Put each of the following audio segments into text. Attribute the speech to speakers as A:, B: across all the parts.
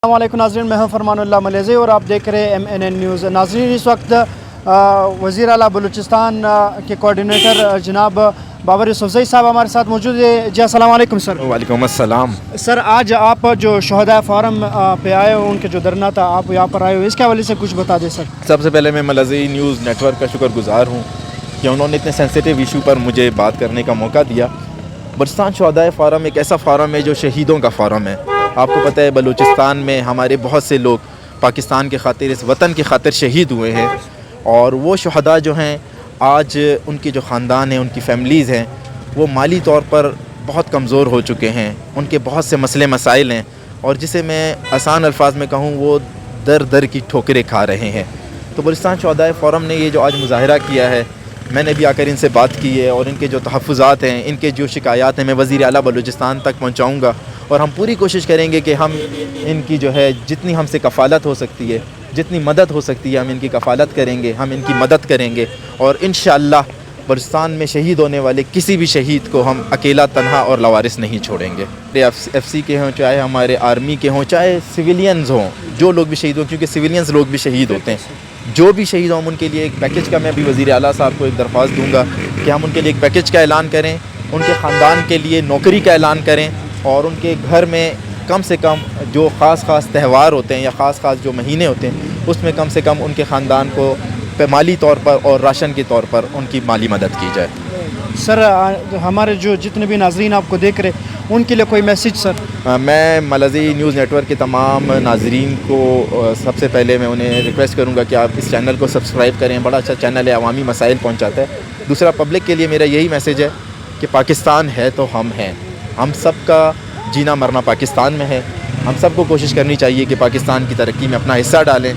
A: السلام علیکم ناظرین، میں ہوں فرمان اللہ ملیزی اور آپ دیکھ رہے ہیں MNN نیوز۔ ناظرین، اس وقت وزیر اعلیٰ بلوچستان کے کوارڈینیٹر جناب بابر یوسفزئی صاحب ہمارے ساتھ موجود ہے۔ جی السلام علیکم سر۔
B: وعلیکم السلام
A: سر، آج آپ جو شہداء فارم پہ آئے ہو، ان کے جو دھرنا تھا، آپ یہاں پر آئے ہو، اس کے حوالے سے کچھ بتا دیں سر۔
B: سب سے پہلے میں ملیزی نیوز نیٹ ورک کا شکر گزار ہوں کہ انہوں نے اتنے سینسیٹیو ایشو پر مجھے بات کرنے کا موقع دیا۔ بلوچستان شہداء فارم ایک ایسا فارم ہے جو شہیدوں کا فارم ہے۔ آپ کو پتہ ہے بلوچستان میں ہمارے بہت سے لوگ پاکستان کے خاطر، اس وطن کی خاطر شہید ہوئے ہیں، اور وہ شہداء جو ہیں آج ان کے جو خاندان ہیں، ان کی فیملیز ہیں، وہ مالی طور پر بہت کمزور ہو چکے ہیں۔ ان کے بہت سے مسئلے مسائل ہیں، اور جسے میں آسان الفاظ میں کہوں وہ در در کی ٹھوکریں کھا رہے ہیں۔ تو بلوچستان شہداء فورم نے یہ جو آج مظاہرہ کیا ہے، میں نے بھی آ کر ان سے بات کی ہے، اور ان کے جو تحفظات ہیں، ان کے جو شکایات ہیں، میں وزیر اعلیٰ بلوچستان تک پہنچاؤں گا، اور ہم پوری کوشش کریں گے کہ ہم ان کی جو ہے جتنی ہم سے کفالت ہو سکتی ہے، جتنی مدد ہو سکتی ہے، ہم ان کی کفالت کریں گے، ہم ان کی مدد کریں گے، اور انشاءاللہ بلوچستان میں شہید ہونے والے کسی بھی شہید کو ہم اکیلا، تنہا اور لاوارث نہیں چھوڑیں گے۔ ایف سی کے ہوں، چاہے ہمارے آرمی کے ہوں، چاہے سویلینز ہوں، جو لوگ بھی شہید ہوں، کیونکہ سویلینز لوگ بھی شہید ہوتے ہیں، جو بھی شہید ہوں ان کے لیے ایک پیکیج کا میں بھی وزیر اعلیٰ صاحب کو ایک درخواست دوں گا کہ ہم ان کے لیے ایک پیکیج کا اعلان کریں، ان کے خاندان کے لیے نوکری کا اعلان کریں، اور ان کے گھر میں کم سے کم جو خاص تہوار ہوتے ہیں یا خاص جو مہینے ہوتے ہیں، اس میں کم سے کم ان کے خاندان کو مالی طور پر اور راشن کے طور پر ان کی مالی مدد کی جائے۔
A: سر، ہمارے جو جتنے بھی ناظرین آپ کو دیکھ رہے ان کے لیے کوئی میسیج سر؟
B: میں ملیزی نیوز نیٹ ورک کے تمام ناظرین کو سب سے پہلے میں انہیں ریکویسٹ کروں گا کہ آپ اس چینل کو سبسکرائب کریں۔ بڑا اچھا چینل ہے، عوامی مسائل پہنچاتا ہے۔ دوسرا، پبلک کے لیے میرا یہی میسیج ہے کہ پاکستان ہے تو ہم ہیں، ہم سب کا جینا مرنا پاکستان میں ہے۔ ہم سب کو کوشش کرنی چاہیے کہ پاکستان کی ترقی میں اپنا حصہ ڈالیں،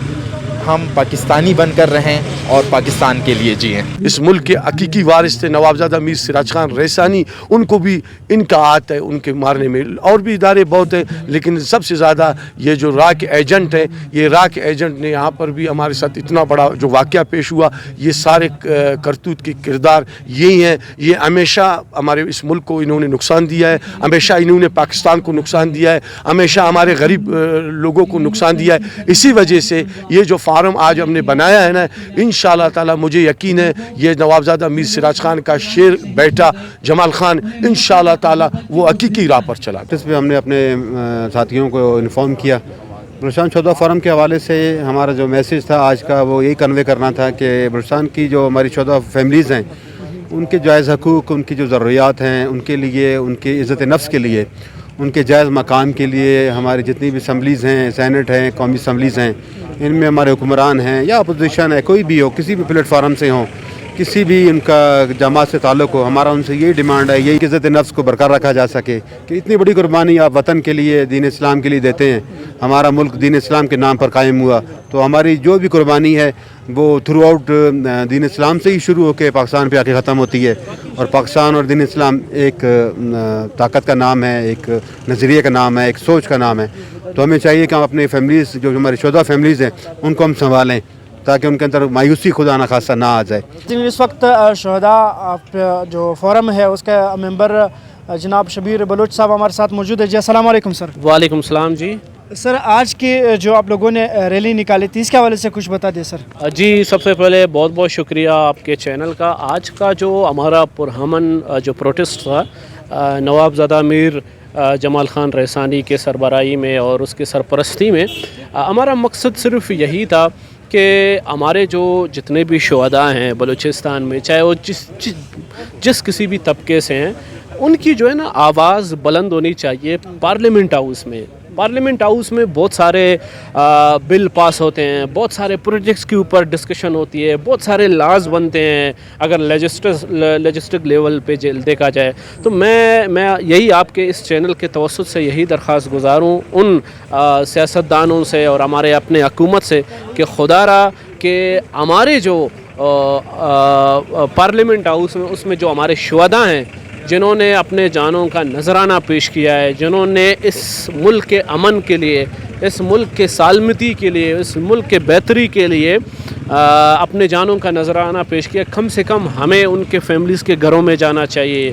B: ہم پاکستانی بن کر رہیں اور پاکستان کے لیے جئیں۔
C: اس ملک کے حقیقی وارث تھے نوابزادہ میر سراج خان ریسانی، ان کو بھی ان کا ہاتھ ہے ان کے مارنے میں۔ اور بھی ادارے بہت ہیں، لیکن سب سے زیادہ یہ جو را کے ایجنٹ ہیں، یہ را کے ایجنٹ نے یہاں پر بھی ہمارے ساتھ اتنا بڑا جو واقعہ پیش ہوا، یہ سارے کرتوت کے کردار یہی ہیں۔ یہ ہمیشہ ہمارے اس ملک کو انہوں نے نقصان دیا ہے، ہمیشہ انہوں نے پاکستان کو نقصان دیا ہے، ہمیشہ ہمارے غریب لوگوں کو نقصان دیا ہے۔ اسی وجہ سے یہ جو فارم آج ہم نے بنایا ہے نا، انشاءاللہ تعالی مجھے یقین ہے یہ نوابزادہ میر سراج خان کا شیر بیٹا جمال خان انشاءاللہ تعالی وہ حقیقی راہ پر چلا۔
D: اس پہ ہم نے اپنے ساتھیوں کو انفارم کیا۔ بلوچستان شہداء فورم کے حوالے سے ہمارا جو میسیج تھا آج کا، وہ یہی کنوے کرنا تھا کہ بلوچستان کی جو ہماری شہداء فیملیز ہیں، ان کے جائز حقوق، ان کی جو ضروریات ہیں، ان کے لیے، ان کی عزت نفس کے لیے، ان کے جائز مقام کے لیے ہماری جتنی بھی اسمبلیز ہیں، سینٹ ہیں، قومی اسمبلیز ہیں، ان میں ہمارے حکمران ہیں یا اپوزیشن ہے، کوئی بھی ہو، کسی بھی پلیٹ فارم سے ہوں، کسی بھی ان کا جماعت سے تعلق ہو، ہمارا ان سے یہی ڈیمانڈ ہے، یہی عزت نفس کو برقرار رکھا جا سکے کہ اتنی بڑی قربانی آپ وطن کے لیے، دین اسلام کے لیے دیتے ہیں۔ ہمارا ملک دین اسلام کے نام پر قائم ہوا، تو ہماری جو بھی قربانی ہے وہ تھرو آؤٹ دین اسلام سے ہی شروع ہو کے پاکستان پہ آ کے ختم ہوتی ہے، اور پاکستان اور دین اسلام ایک طاقت کا نام ہے، ایک نظریے کا نام ہے، ایک سوچ کا نام ہے۔ تو ہمیں چاہیے کہ ہم اپنے فیملیز، جو ہماری شہداء فیملیز ہیں، ان کو ہم سنبھالیں تاکہ ان کے اندر مایوسی خدا نہ خواستہ نہ آ جائے۔
A: اس وقت شہداء جو فورم ہے اس کا ممبر جناب شبیر بلوچ صاحب ہمارے ساتھ موجود ہے۔ جی السلام علیکم سر۔
E: وعلیکم السلام جی۔
A: سر، آج کی جو آپ لوگوں نے ریلی نکالی تھی، اس کے حوالے سے کچھ بتا دیں سر۔
E: جی، سب سے پہلے بہت بہت شکریہ آپ کے چینل کا۔ آج کا جو ہمارا پرامن جو پروٹیسٹ تھا نوابزادہ میر جمال خان ریسانی کے سربراہی میں اور اس کے سرپرستی میں، ہمارا مقصد صرف یہی تھا کہ ہمارے جو جتنے بھی شہداء ہیں بلوچستان میں، چاہے وہ جس کسی بھی طبقے سے ہیں، ان کی جو ہے نا آواز بلند ہونی چاہیے پارلیمنٹ ہاؤس میں۔ پارلیمنٹ ہاؤس میں بہت سارے بل پاس ہوتے ہیں، بہت سارے پروجیکٹس کے اوپر ڈسکشن ہوتی ہے، بہت سارے لاز بنتے ہیں اگر لیجسٹک لیول پہ دیکھا جائے۔ تو میں یہی آپ کے اس چینل کے توسط سے یہی درخواست گزار ہوں ان سیاستدانوں سے اور ہمارے اپنے حکومت سے کہ خدا را کہ ہمارے جو پارلیمنٹ ہاؤس میں، اس میں جو ہمارے شہداء ہیں، جنہوں نے اپنے جانوں کا نذرانہ پیش کیا ہے، جنہوں نے اس ملک کے امن کے لیے، اس ملک کے سالمتی کے لیے، اس ملک کے بہتری کے لیے اپنے جانوں کا نذرانہ پیش کیا، کم سے کم ہمیں ان کے فیملیز کے گھروں میں جانا چاہیے،